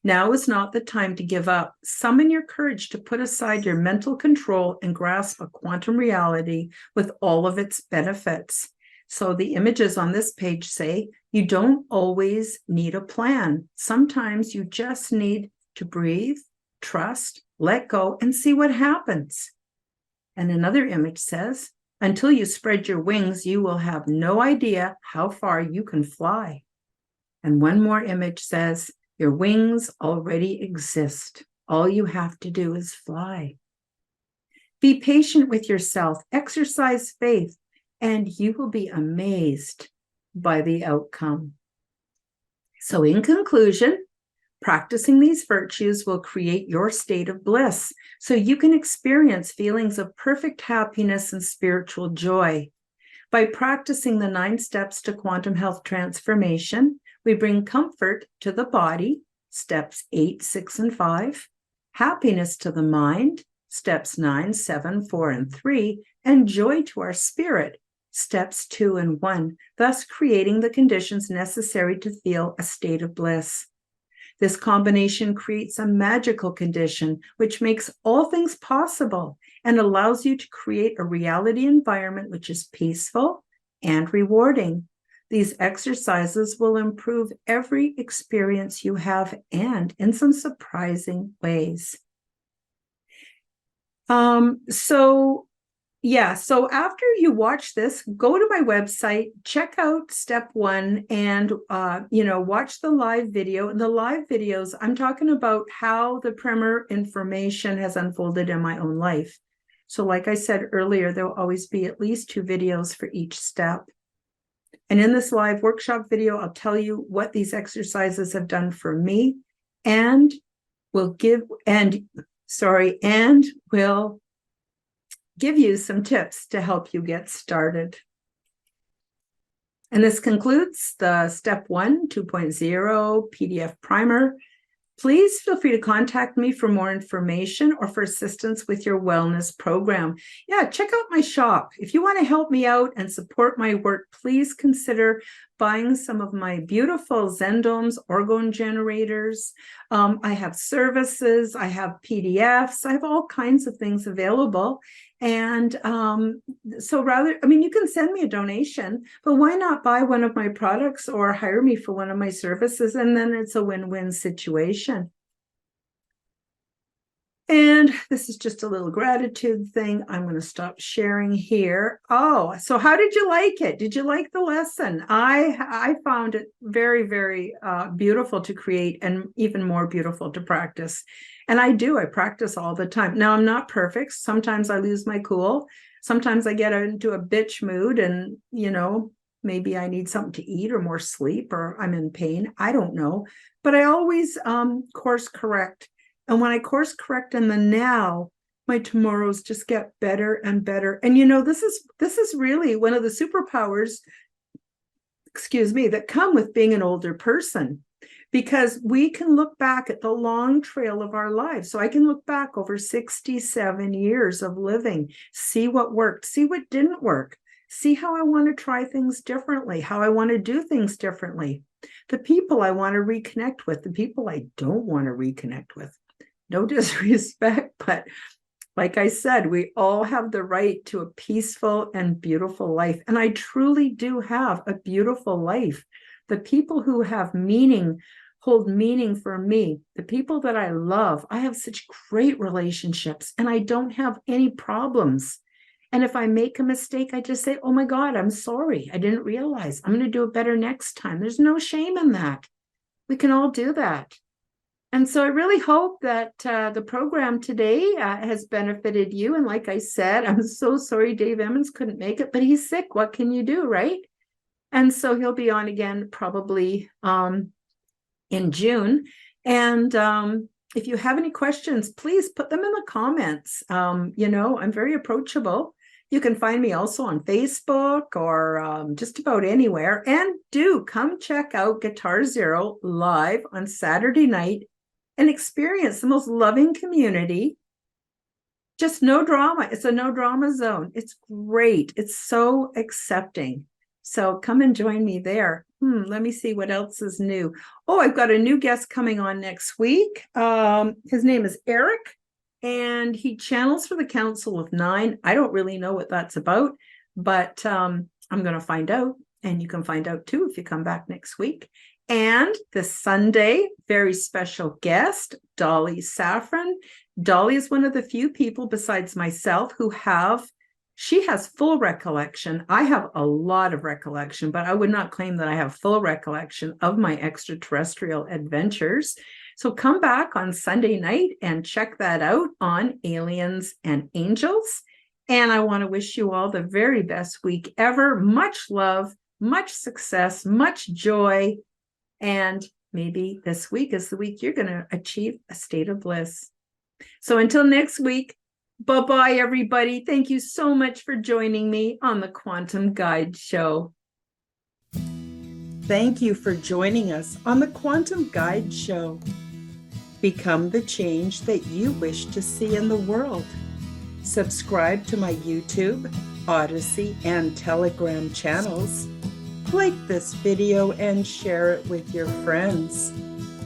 Speaker 1: Now is not the time to give up. Summon your courage to put aside your mental control and grasp a quantum reality with all of its benefits. So the images on this page say, you don't always need a plan. Sometimes you just need to breathe, trust, let go, and see what happens. And another image says, until you spread your wings, you will have no idea how far you can fly. And one more image says, your wings already exist. All you have to do is fly. Be patient with yourself, exercise faith, and you will be amazed by the outcome. So in conclusion, practicing these virtues will create your state of bliss so you can experience feelings of perfect happiness and spiritual joy. By practicing the 9 steps to quantum health transformation, we bring comfort to the body, steps 8, 6, and 5, happiness to the mind, steps 9, 7, 4, and 3, and joy to our spirit, steps 2 and 1, thus creating the conditions necessary to feel a state of bliss. This combination creates a magical condition which makes all things possible and allows you to create a reality environment which is peaceful and rewarding. These exercises will improve every experience you have and in some surprising ways. So after you watch this, go to my website, check out step 1 and, watch the live video. In the live videos, I'm talking about how the primer information has unfolded in my own life. So like I said earlier, there will always be at least 2 videos for each step. And in this live workshop video, I'll tell you what these exercises have done for me and will give you some tips to help you get started. And this concludes the Step 1 2.0 PDF Primer. Please feel free to contact me for more information or for assistance with your wellness program. Yeah, check out my shop. If you want to help me out and support my work, please consider buying some of my beautiful Zendomes orgone generators. I have services, I have PDFs, I have all kinds of things available. And you can send me a donation, but why not buy one of my products or hire me for one of my services? And then it's a win-win situation. And this is just a little gratitude thing. I'm going to stop sharing here. Oh, so how did you like it? Did you like the lesson? I found it very, very beautiful to create and even more beautiful to practice. And I practice all the time. Now, I'm not perfect. Sometimes I lose my cool. Sometimes I get into a bitch mood and, maybe I need something to eat or more sleep or I'm in pain. I don't know. But I always course correct. And when I course correct in the now, my tomorrows just get better and better. And this is really one of the superpowers, that come with being an older person, because we can look back at the long trail of our lives. So I can look back over 67 years of living, see what worked, see what didn't work, see how I want to try things differently, how I want to do things differently, the people I want to reconnect with, the people I don't want to reconnect with. No disrespect, but like I said, we all have the right to a peaceful and beautiful life. And I truly do have a beautiful life. The people who have meaning, hold meaning for me. The people that I love, I have such great relationships and I don't have any problems. And if I make a mistake, I just say, oh my God, I'm sorry. I didn't realize. I'm going to do it better next time. There's no shame in that. We can all do that. And so I really hope that the program today has benefited you. And like I said, I'm so sorry Dave Emmons couldn't make it, but he's sick. What can you do, right? And so he'll be on again probably in June. And if you have any questions, please put them in the comments. I'm very approachable. You can find me also on Facebook or just about anywhere. And do come check out Guitar Zero live on Saturday night and experience the most loving community. Just no drama. It's a no drama zone. It's great. It's so accepting. So come and join me there. Let me see what else is new. Oh, I've got a new guest coming on next week. His name is Eric, and he channels for the Council of Nine. I don't really know what that's about, but I'm going to find out, and you can find out too if you come back next week. And this Sunday, very special guest, Dolly Saffron. Dolly is one of the few people besides myself who she has full recollection. I have a lot of recollection, but I would not claim that I have full recollection of my extraterrestrial adventures. So come back on Sunday night and check that out on Aliens and Angels. And I want to wish you all the very best week ever. Much love, much success, much joy. And maybe this week is the week you're going to achieve a state of bliss. So until next week, bye-bye, everybody. Thank you so much for joining me on the Quantum Guide Show. Thank you for joining us on the Quantum Guide Show. Become the change that you wish to see in the world. Subscribe to my YouTube, Odyssey, and Telegram channels. Like this video and share it with your friends.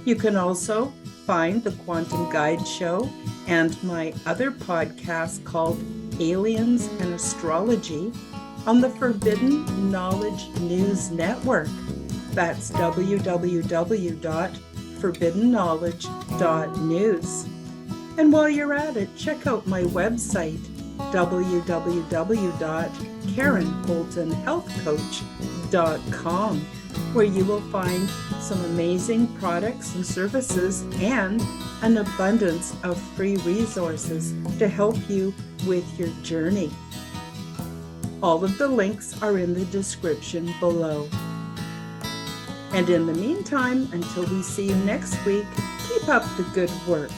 Speaker 1: You can also find the Quantum Guide Show and my other podcast called Aliens and Astrology on the Forbidden Knowledge News Network. That's www.forbiddenknowledge.news. And while you're at it, check out my website, www.karenholtonhealthcoach.com, where you will find some amazing products and services and an abundance of free resources to help you with your journey. All of the links are in the description below. And in the meantime, until we see you next week, keep up the good work.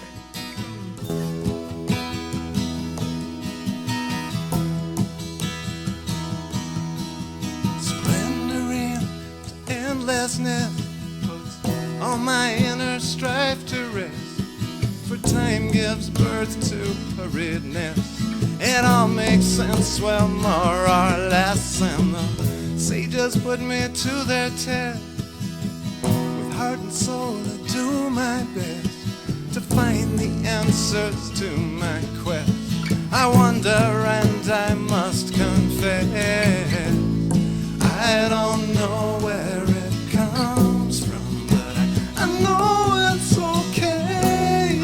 Speaker 2: Puts all my inner strife to rest, for time gives birth to hurriedness. It all makes sense, well, more or less, and the sages put me to their test. With heart and soul I do my best to find the answers to my quest. I wonder and I must confess, I don't know where it comes from, but I know it's okay.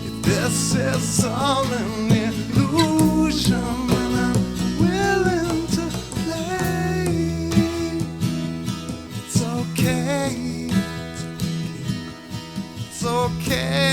Speaker 2: If this is all an illusion, then I'm willing to play. It's okay. It's okay.